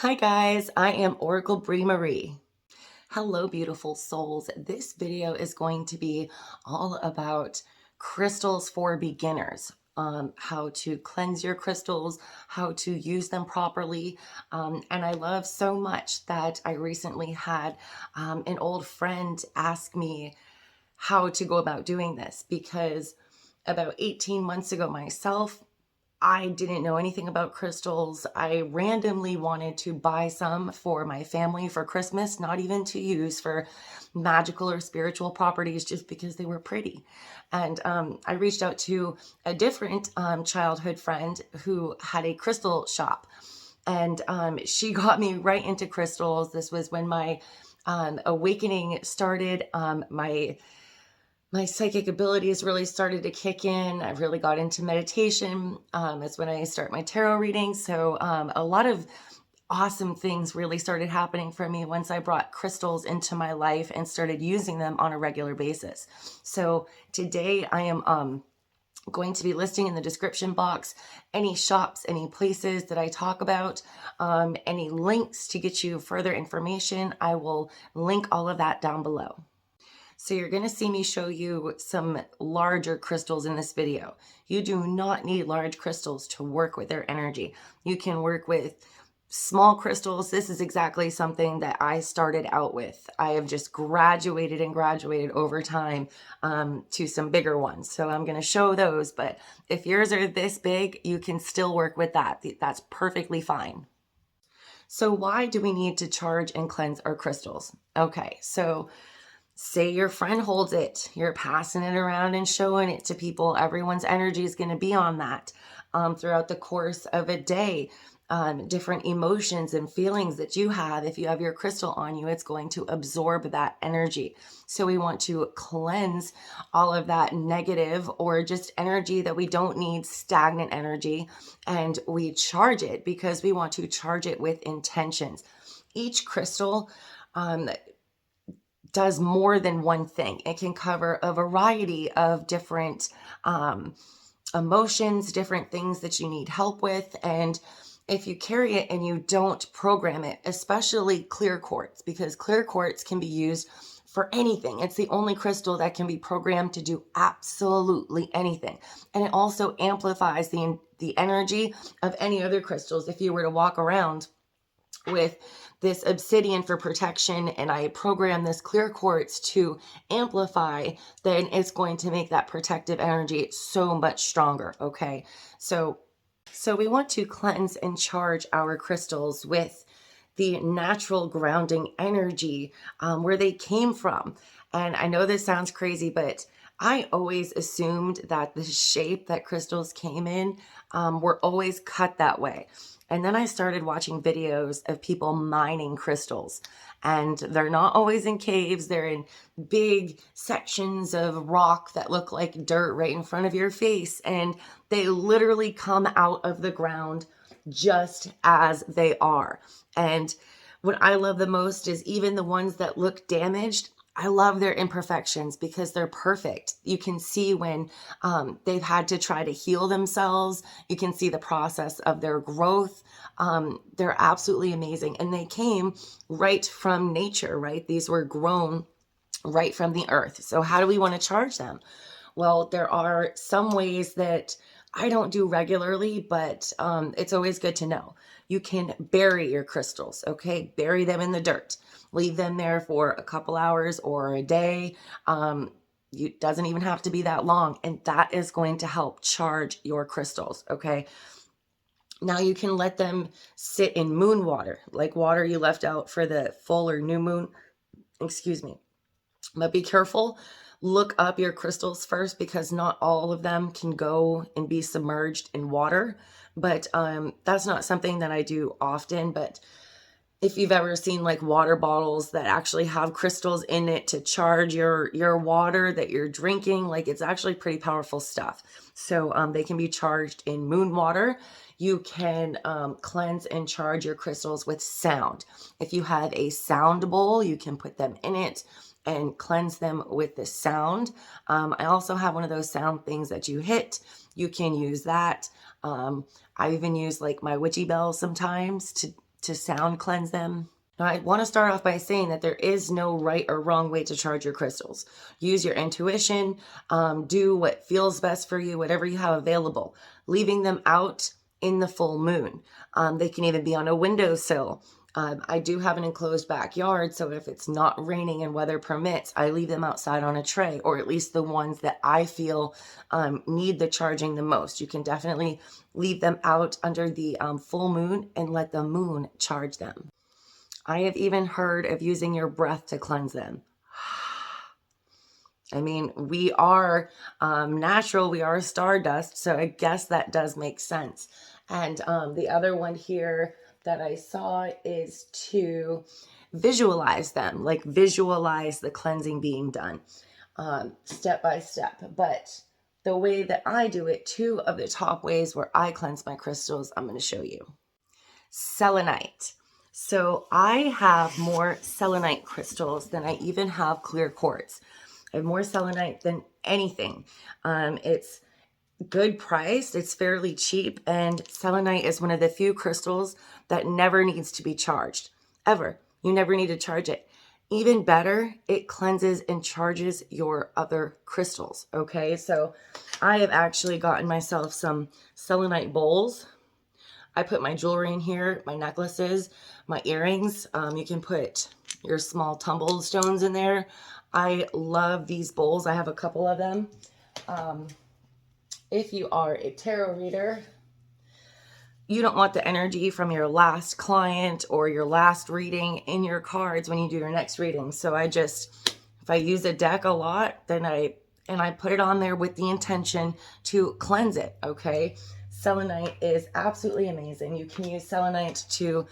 Hi guys, I am Oracle Brie Marie. Hello beautiful souls. This video is going to be all about crystals for beginners. How to cleanse your crystals, how to use them properly. And I love so much that I recently had an old friend ask me how to go about doing this because about 18 months ago myself, I didn't know anything about crystals. I randomly wanted to buy some for my family for Christmas, not even to use for magical or spiritual properties, just because they were pretty. And I reached out to a different childhood friend who had a crystal shop. And she got me right into crystals. This was when my awakening started. My psychic abilities really started to kick in. I really got into meditation. It's when I start my tarot readings. So a lot of awesome things really started happening for me once I brought crystals into my life and started using them on a regular basis. So today I am going to be listing in the description box any shops, any places that I talk about, any links to get you further information. I will link all of that down below. So you're going to see me show you some larger crystals in this video. You do not need large crystals to work with their energy. You can work with small crystals. This is exactly something that I started out with. I have just graduated and graduated over time to some bigger ones. So I'm going to show those, but if yours are this big, you can still work with that. That's perfectly fine. So why do we need to charge and cleanse our crystals? Okay, so say your friend holds it, you're passing it around and showing it to people. Everyone's energy is going to be on that throughout the course of a day. Different emotions and feelings that you have, if you have your crystal on you, it's going to absorb that energy. So we want to cleanse all of that negative or just energy that we don't need, stagnant energy, and we charge it because we want to charge it with intentions. Each crystal does more than one thing. It can cover a variety of different emotions, different things that you need help with. And if you carry it and you don't program it, especially clear quartz, because clear quartz can be used for anything. It's the only crystal that can be programmed to do absolutely anything. And it also amplifies the energy of any other crystals. If you were to walk around with this obsidian for protection and I program this clear quartz to amplify, then it's going to make that protective energy so much stronger. Okay, so we want to cleanse and charge our crystals with the natural grounding energy where they came from. And I know this sounds crazy, but I always assumed that the shape that crystals came in were always cut that way. And then I started watching videos of people mining crystals, and they're not always in caves. They're in big sections of rock that look like dirt right in front of your face. And they literally come out of the ground just as they are. And what I love the most is even the ones that look damaged, I love their imperfections because they're perfect. You can see when they've had to try to heal themselves. You can see the process of their growth. They're absolutely amazing. And they came right from nature, right? These were grown right from the earth. So how do we want to charge them? Well, there are some ways that I don't do regularly, but it's always good to know. You can bury your crystals, okay? Bury them in the dirt. Leave them there for a couple hours or a day. It doesn't even have to be that long, and that is going to help charge your crystals, okay? Now you can let them sit in moon water, like water you left out for the full or new moon. Excuse me. But be careful. Look up your crystals first because not all of them can go and be submerged in water. But that's not something that I do often. But if you've ever seen like water bottles that actually have crystals in it to charge your water that you're drinking, like it's actually pretty powerful stuff. So they can be charged in moon water. You can cleanse and charge your crystals with sound. If you have a sound bowl, you can put them in it and cleanse them with the sound. I also have one of those sound things that you hit. You can use that. I even use like my witchy bell sometimes to sound cleanse them. Now, I want to start off by saying that there is no right or wrong way to charge your crystals. Use your intuition, do what feels best for you, whatever you have available. Leaving them out in the full moon. They can even be on a windowsill. I do have an enclosed backyard, so if it's not raining and weather permits, I leave them outside on a tray, or at least the ones that I feel need the charging the most. You can definitely leave them out under the full moon and let the moon charge them. I have even heard of using your breath to cleanse them. I mean, we are natural, we are stardust, so I guess that does make sense. And the other one here that I saw is to visualize them, like visualize the cleansing being done step by step. But the way that I do it, 2 of the top ways where I cleanse my crystals, I'm going to show you. Selenite. So I have more selenite crystals than I even have clear quartz. I have more selenite than anything. It's good priced, it's fairly cheap, and selenite is one of the few crystals that never needs to be charged. Ever. You never need to charge it. Even better, it cleanses and charges your other crystals. Okay, so I have actually gotten myself some selenite bowls. I put my jewelry in here, my necklaces, my earrings. You can put your small tumbled stones in there. I love these bowls. I have a couple of them. If you are a tarot reader, you don't want the energy from your last client or your last reading in your cards when you do your next reading. So if I use a deck a lot, then I put it on there with the intention to cleanse it, okay? Selenite is absolutely amazing. You can use selenite to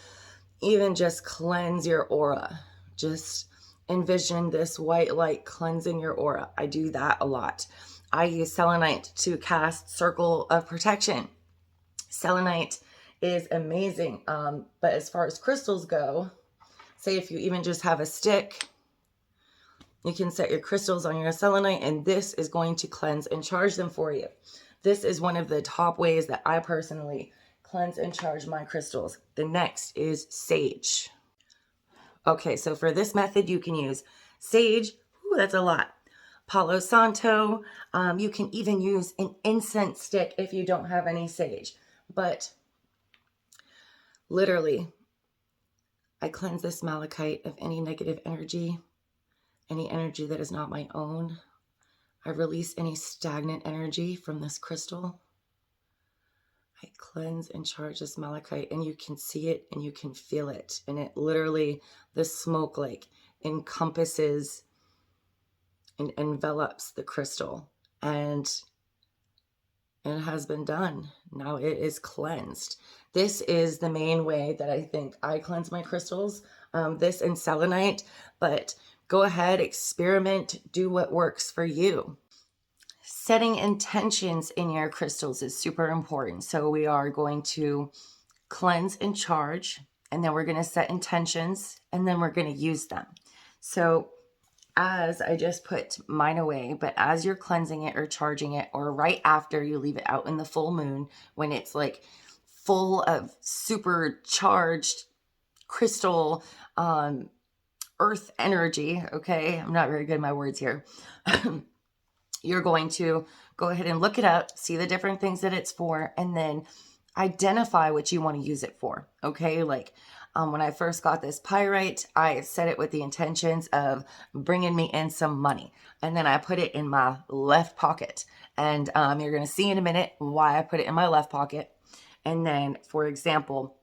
even just cleanse your aura. Just envision this white light cleansing your aura. I do that a lot. I use selenite to cast Circle of Protection. Selenite is amazing. But as far as crystals go, say if you even just have a stick, you can set your crystals on your selenite, and this is going to cleanse and charge them for you. This is one of the top ways that I personally cleanse and charge my crystals. The next is sage. Okay, so for this method, you can use sage. Ooh, that's a lot. Palo Santo. You can even use an incense stick if you don't have any sage. But literally, I cleanse this malachite of any negative energy, any energy that is not my own. I release any stagnant energy from this crystal. I cleanse and charge this malachite, and you can see it and you can feel it. And it literally, the smoke like encompasses and envelops the crystal. And it has been done. Now it is cleansed. This is the main way that I think I cleanse my crystals. This and selenite, but go ahead, experiment, do what works for you. Setting intentions in your crystals is super important. So we are going to cleanse and charge, and then we're going to set intentions, and then we're going to use them. So as I just put mine away, but as you're cleansing it or charging it, or right after you leave it out in the full moon, when it's like full of supercharged crystal, earth energy, okay? I'm not very good at my words here. You're going to go ahead and look it up, see the different things that it's for, and then identify what you want to use it for, okay? Like when I first got this pyrite, I set it with the intentions of bringing me in some money. And then I put it in my left pocket. And you're going to see in a minute why I put it in my left pocket. And then, for example,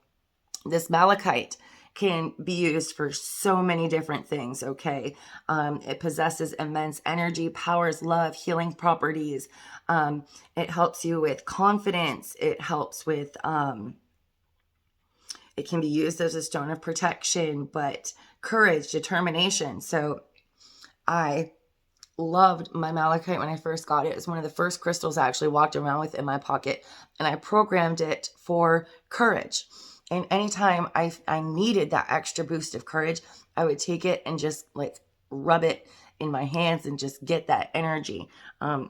this malachite can be used for so many different things, okay? It possesses immense energy, powers, love, healing properties. It helps you with confidence. It helps with, it can be used as a stone of protection, but courage, determination. So I loved my malachite when I first got it. It was one of the first crystals I actually walked around with in my pocket, and I programmed it for courage. And anytime I needed that extra boost of courage, I would take it and just like rub it in my hands and just get that energy.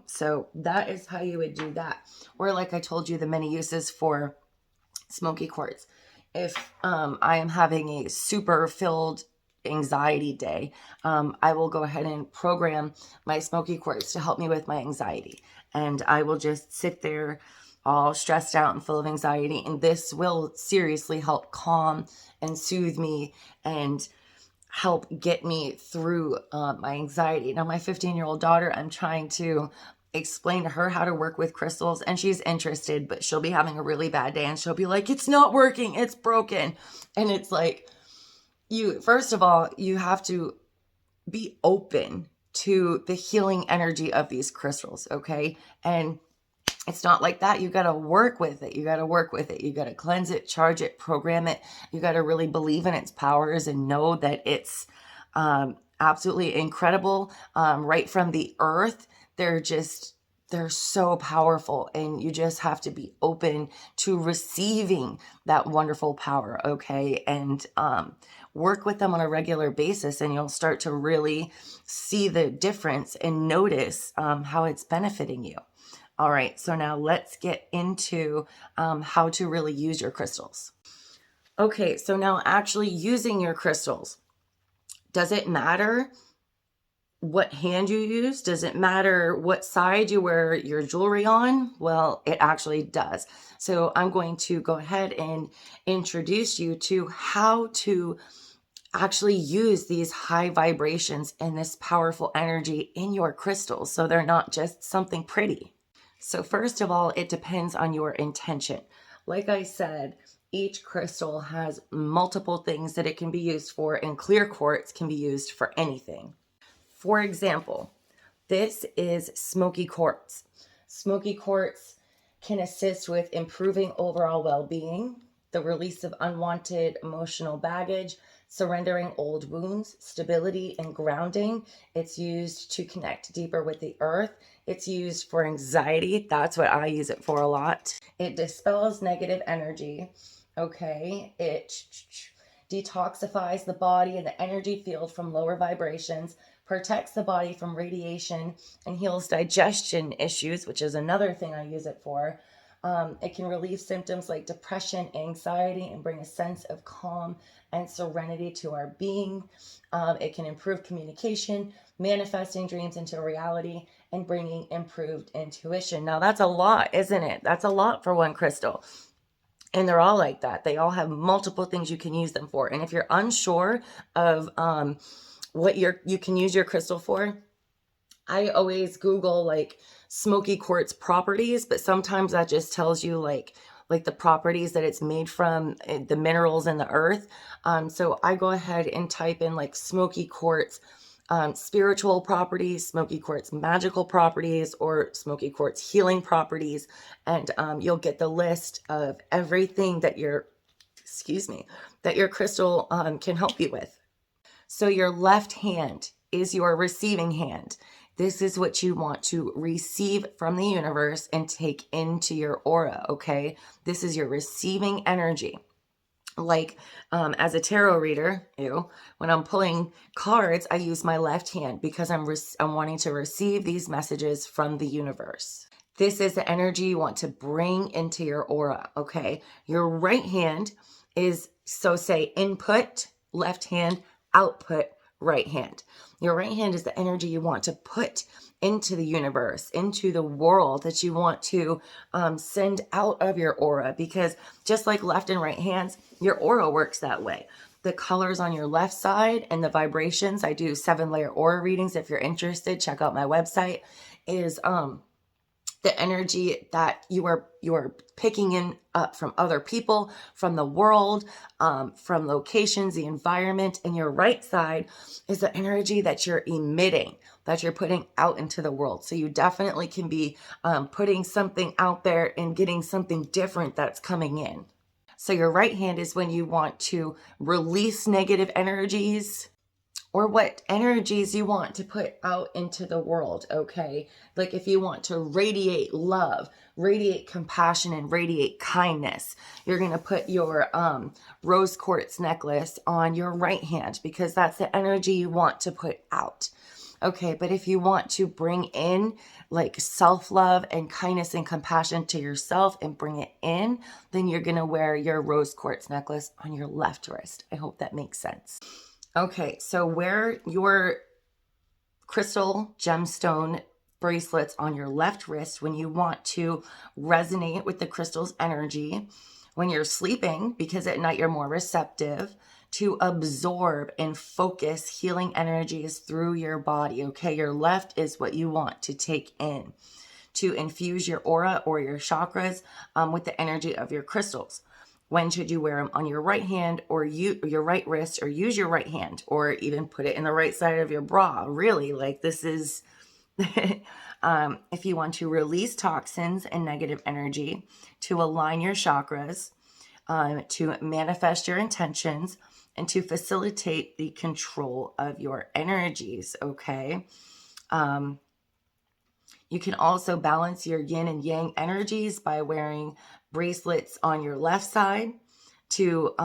So that is how you would do that. Or like I told you, the many uses for Smoky Quartz. if I am having a super filled anxiety day, I will go ahead and program my Smoky Quartz to help me with my anxiety. And I will just sit there all stressed out and full of anxiety. And this will seriously help calm and soothe me and help get me through my anxiety. Now, my 15-year-old daughter, I'm trying to explain to her how to work with crystals, and she's interested, but she'll be having a really bad day and she'll be like, it's not working, it's broken. And it's like, first of all, you have to be open to the healing energy of these crystals, okay? And it's not like that. You got to work with it. You got to work with it. You got to cleanse it, charge it, program it. You got to really believe in its powers and know that it's absolutely incredible. Right from the earth, they're so powerful, and you just have to be open to receiving that wonderful power, okay? And work with them on a regular basis, and you'll start to really see the difference and notice how it's benefiting you. All right, so now let's get into how to really use your crystals. Okay, so now actually using your crystals. Does it matter what hand you use? Does it matter what side you wear your jewelry on? Well, it actually does. So I'm going to go ahead and introduce you to how to actually use these high vibrations and this powerful energy in your crystals so they're not just something pretty. So first of all, it depends on your intention. Like I said, each crystal has multiple things that it can be used for, and clear quartz can be used for anything. For example, this is Smoky Quartz. Smoky Quartz can assist with improving overall well-being, the release of unwanted emotional baggage, surrendering old wounds, stability, and grounding. It's used to connect deeper with the earth. It's used for anxiety. That's what I use it for a lot. It dispels negative energy. Okay. It detoxifies the body and the energy field from lower vibrations, protects the body from radiation, and heals digestion issues, which is another thing I use it for. It can relieve symptoms like depression, anxiety, and bring a sense of calm and serenity to our being. It can improve communication, manifesting dreams into reality, and bringing improved intuition. Now, that's a lot, isn't it? That's a lot for one crystal. And they're all like that. They all have multiple things you can use them for. And if you're unsure of what you can use your crystal for, I always Google like Smoky Quartz properties, but sometimes that just tells you like the properties that it's made from, the minerals in the earth. So I go ahead and type in like Smoky Quartz spiritual properties, Smoky Quartz magical properties, or Smoky Quartz healing properties, and you'll get the list of everything that your crystal can help you with. So your left hand is your receiving hand. This is what you want to receive from the universe and take into your aura, okay? This is your receiving energy. Like as a tarot reader, when I'm pulling cards, I use my left hand because I'm wanting to receive these messages from the universe. This is the energy you want to bring into your aura, okay? Your right hand is, so say input, left hand, output, right hand. Your right hand is the energy you want to put into the universe, into the world, that you want to send out of your aura, because just like left and right hands, your aura works that way. The colors on your left side and the vibrations, I do 7-layer aura readings. If you're interested, check out my website, is the energy that you are picking in up from other people, from the world, from locations, the environment. And your right side is the energy that you're emitting, that you're putting out into the world. So you definitely can be putting something out there and getting something different that's coming in. So your right hand is when you want to release negative energies, or what energies you want to put out into the world, okay? Like if you want to radiate love, radiate compassion, and radiate kindness, you're going to put your rose quartz necklace on your right hand, because that's the energy you want to put out. Okay, but if you want to bring in like self-love and kindness and compassion to yourself and bring it in, then you're going to wear your rose quartz necklace on your left wrist. I hope that makes sense. Okay, so wear your crystal gemstone bracelets on your left wrist when you want to resonate with the crystal's energy. When you're sleeping, because at night you're more receptive, to absorb and focus healing energies through your body. Okay, your left is what you want to take in, to infuse your aura or your chakras with the energy of your crystals. When should you wear them? On your right hand or your right wrist, or use your right hand, or even put it in the right side of your bra. Really, like this is if you want to release toxins and negative energy, to align your chakras, to manifest your intentions, and to facilitate the control of your energies. Okay. You can also balance your yin and yang energies by wearing bracelets on your left side to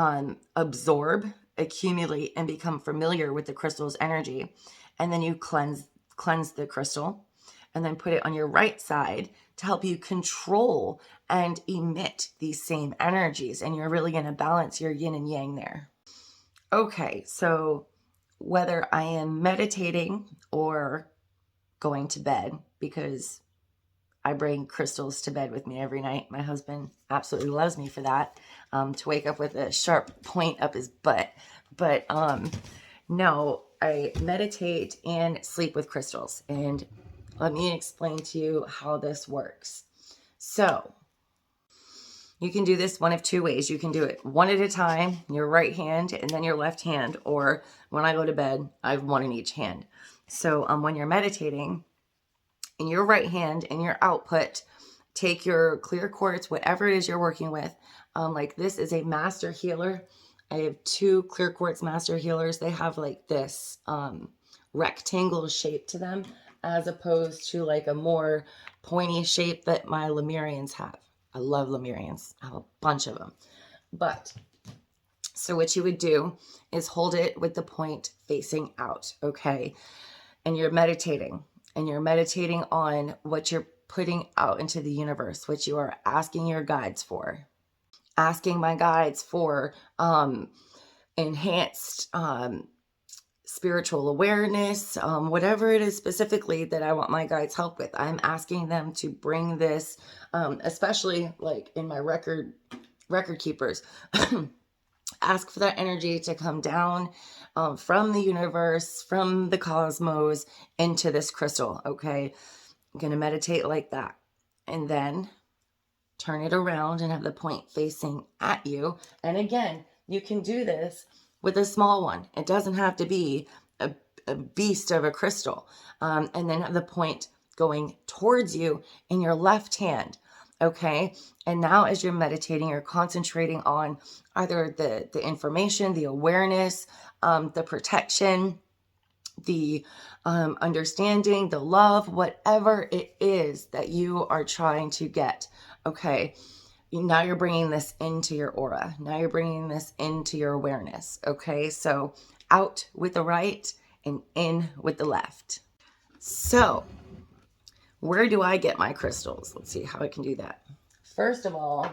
absorb, accumulate, and become familiar with the crystal's energy. And then you cleanse the crystal and then put it on your right side to help you control and emit these same energies. And you're really going to balance your yin and yang there. Okay, so whether I am meditating or going to bed, because I bring crystals to bed with me every night. My husband absolutely loves me for that, to wake up with a sharp point up his butt. But no, I meditate and sleep with crystals. And let me explain to you how this works. So you can do this one of two ways. You can do it one at a time, your right hand and then your left hand. Or when I go to bed, I have one in each hand. So when you're meditating, in your right hand, in your output, take your clear quartz, whatever it is you're working with. Like this is a master healer. I have 2 clear quartz master healers. They have like this rectangle shape to them, as opposed to like a more pointy shape that my Lemurians have. I love Lemurians. I have a bunch of them. But so what you would do is hold it with the point facing out, okay? And you're meditating. And you're meditating on what you're putting out into the universe, what you are asking your guides for. Asking my guides for enhanced spiritual awareness, whatever it is specifically that I want my guides help with. I'm asking them to bring this, especially like in my record keepers. Ask for that energy to come down from the universe, from the cosmos, into this crystal, okay? I'm going to meditate like that. And then turn it around and have the point facing at you. And again, you can do this with a small one. It doesn't have to be a beast of a crystal. And then have the point going towards you in your left hand. Okay. And now as you're meditating, you're concentrating on either the information, the awareness, the protection, the understanding, the love, whatever it is that you are trying to get. Okay. Now you're bringing this into your aura. Now you're bringing this into your awareness. Okay. So out with the right and in with the left. So where do I get my crystals? Let's see how I can do that. First of all,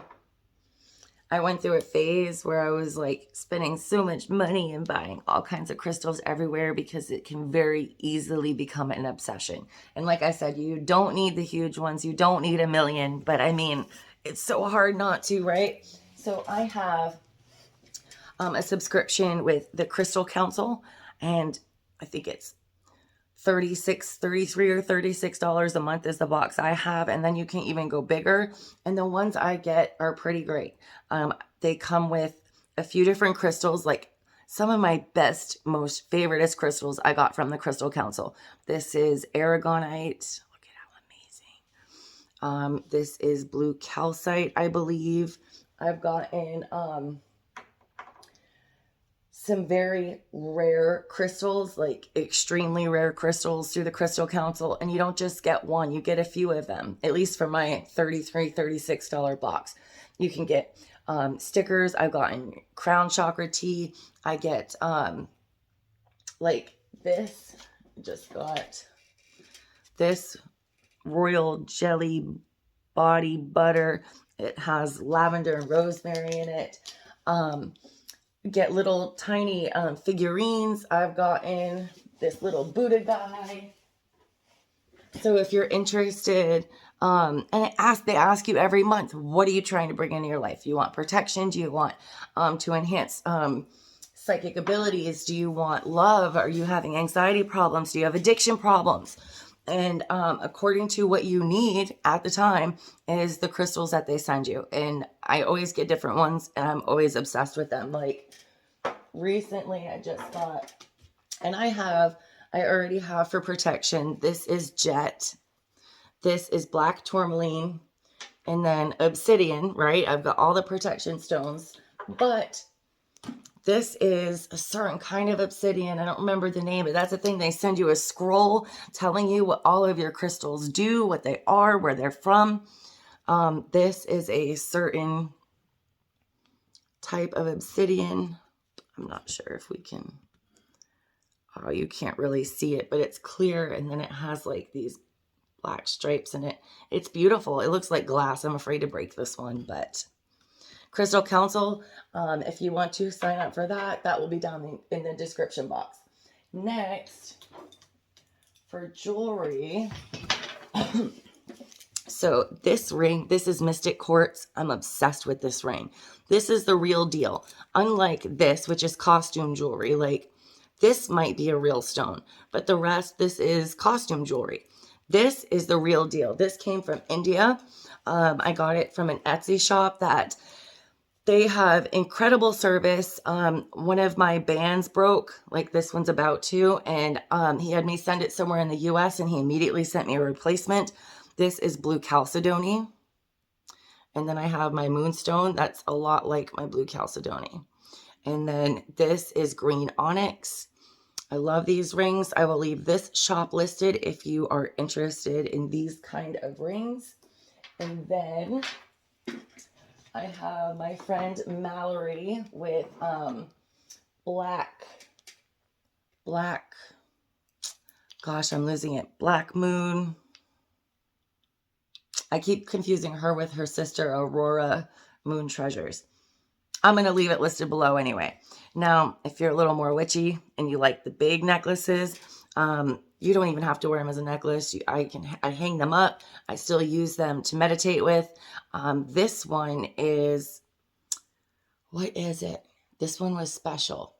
I went through a phase where I was like spending so much money and buying all kinds of crystals everywhere, because it can very easily become an obsession. And like I said, you don't need the huge ones. You don't need a million, but I mean, it's so hard not to, right? So I have a subscription with the Crystal Council, and I think it's $33 or $36 a month is the box I have. And then you can even go bigger. And the ones I get are pretty great. They come with a few different crystals, like some of my best, most favoriteest crystals I got from the Crystal Council. This is aragonite. Look at how amazing. This is blue calcite, I believe. I've gotten some very rare crystals, like extremely rare crystals through the Crystal Council. And you don't just get one, you get a few of them, at least for my $36 box. You can get stickers. I've gotten crown chakra tea. I get like this. Just got this royal jelly body butter. It has lavender and rosemary in it. Get little tiny figurines. I've gotten this little Buddha guy. So if you're interested, and they ask you every month, what are you trying to bring into your life? Do you want protection? Do you want to enhance psychic abilities? Do you want love? Are you having anxiety problems? Do you have addiction problems? And according to what you need at the time is the crystals that they send you. And I always get different ones, and I'm always obsessed with them. Like recently I just got, and I already have for protection. This is jet. This is black tourmaline. And then obsidian, right? I've got all the protection stones. But this is a certain kind of obsidian. I don't remember the name, but that's the thing. They send you a scroll telling you what all of your crystals do, what they are, where they're from. This is a certain type of obsidian. I'm not sure if we can... Oh, you can't really see it, but it's clear. And then it has like these black stripes in it. It's beautiful. It looks like glass. I'm afraid to break this one, but... Crystal Council, if you want to sign up for that, that will be down in the description box. Next, for jewelry, so this ring, this is Mystic Quartz. I'm obsessed with this ring. This is the real deal. Unlike this, which is costume jewelry, like this might be a real stone, but the rest, this is costume jewelry. This is the real deal. This came from India. I got it from an Etsy shop that... They have incredible service. One of my bands broke, like this one's about to, and he had me send it somewhere in the US, and he immediately sent me a replacement. This is blue chalcedony. And then I have my moonstone. That's a lot like my blue chalcedony. And then this is green onyx. I love these rings. I will leave this shop listed if you are interested in these kind of rings. And then... I have my friend Mallory with black, gosh, I'm losing it. Black Moon. I keep confusing her with her sister Aurora Moon Treasures. I'm going to leave it listed below anyway. Now, if you're a little more witchy and you like the big necklaces, you don't even have to wear them as a necklace. I hang them up. I still use them to meditate with. This one is, what is it? This one was special.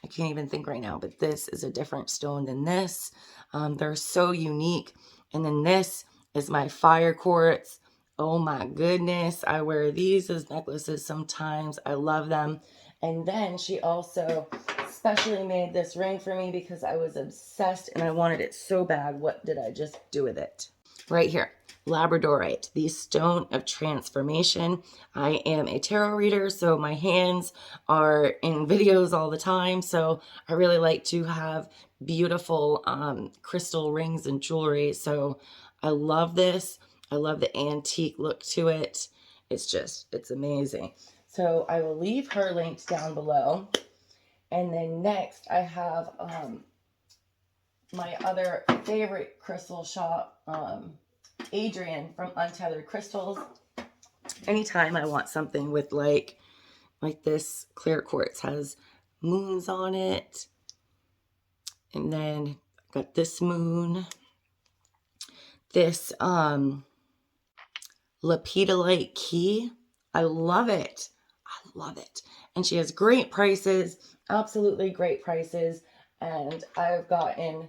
I can't even think right now, but this is a different stone than this. They're so unique. And then this is my fire quartz. Oh my goodness. I wear these as necklaces sometimes. I love them. And then she also specially made this ring for me because I was obsessed and I wanted it so bad. What did I just do with it? Right here, Labradorite, the stone of transformation. I am a tarot reader, so my hands are in videos all the time. So I really like to have beautiful crystal rings and jewelry. So I love this. I love the antique look to it. It's amazing. So I will leave her linked down below. And then next I have my other favorite crystal shop, Adrian from Untitled Crystals. Anytime I want something with like this clear quartz has moons on it. And then I got this moon. This Lepidolite key. I love it. I love it. And she has great prices, absolutely great prices. And I've gotten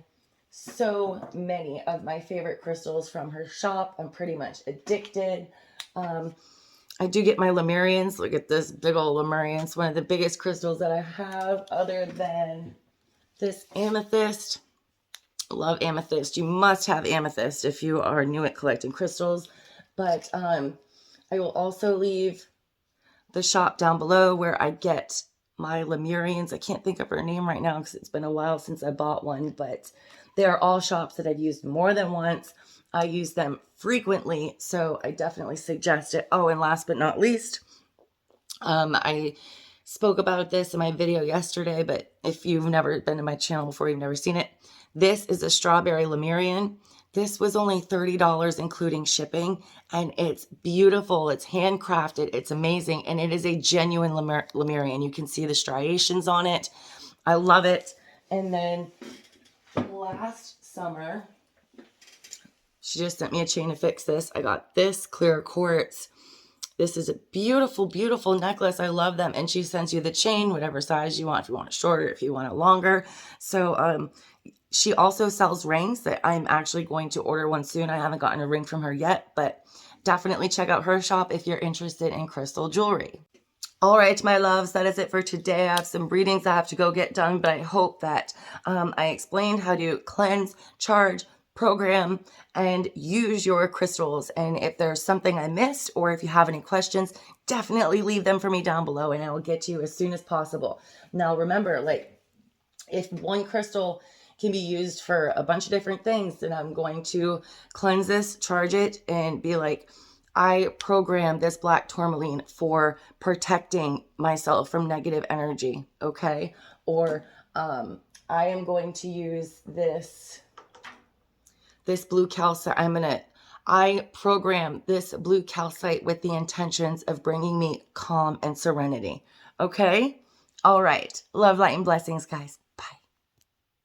so many of my favorite crystals from her shop. I'm pretty much addicted. I do get my Lemurians. Look at this big old Lemurian. It's one of the biggest crystals that I have other than this amethyst. Love amethyst. You must have amethyst if you are new at collecting crystals. But I will also leave the shop down below where I get my Lemurians. I can't think of her name right now because it's been a while since I bought one, but they are all shops that I've used more than once. I use them frequently, so I definitely suggest it. Oh, and last but not least, I spoke about this in my video yesterday, but if you've never been to my channel before, you've never seen it. This is a strawberry Lemurian. This was only $30 including shipping, and it's beautiful. It's handcrafted. It's amazing, and it is a genuine Lemurian. You can see the striations on it. I love it. And then last summer, she just sent me a chain to fix this. I got this clear quartz. This is a beautiful, beautiful necklace. I love them. And she sends you the chain, whatever size you want. If you want it shorter, if you want it longer. So she also sells rings that I'm actually going to order one soon. I haven't gotten a ring from her yet, but definitely check out her shop if you're interested in crystal jewelry. All right, my loves, that is it for today. I have some readings I have to go get done, but I hope that I explained how to cleanse, charge, program, and use your crystals. And if there's something I missed, or if you have any questions, definitely leave them for me down below and I will get to you as soon as possible. Now, remember, like, if one crystal can be used for a bunch of different things, then I'm going to cleanse this, charge it, and be like, I program this black tourmaline for protecting myself from negative energy, okay? Or I am going to use this blue calcite. I program this blue calcite with the intentions of bringing me calm and serenity, okay? All right. Love, light, and blessings, guys.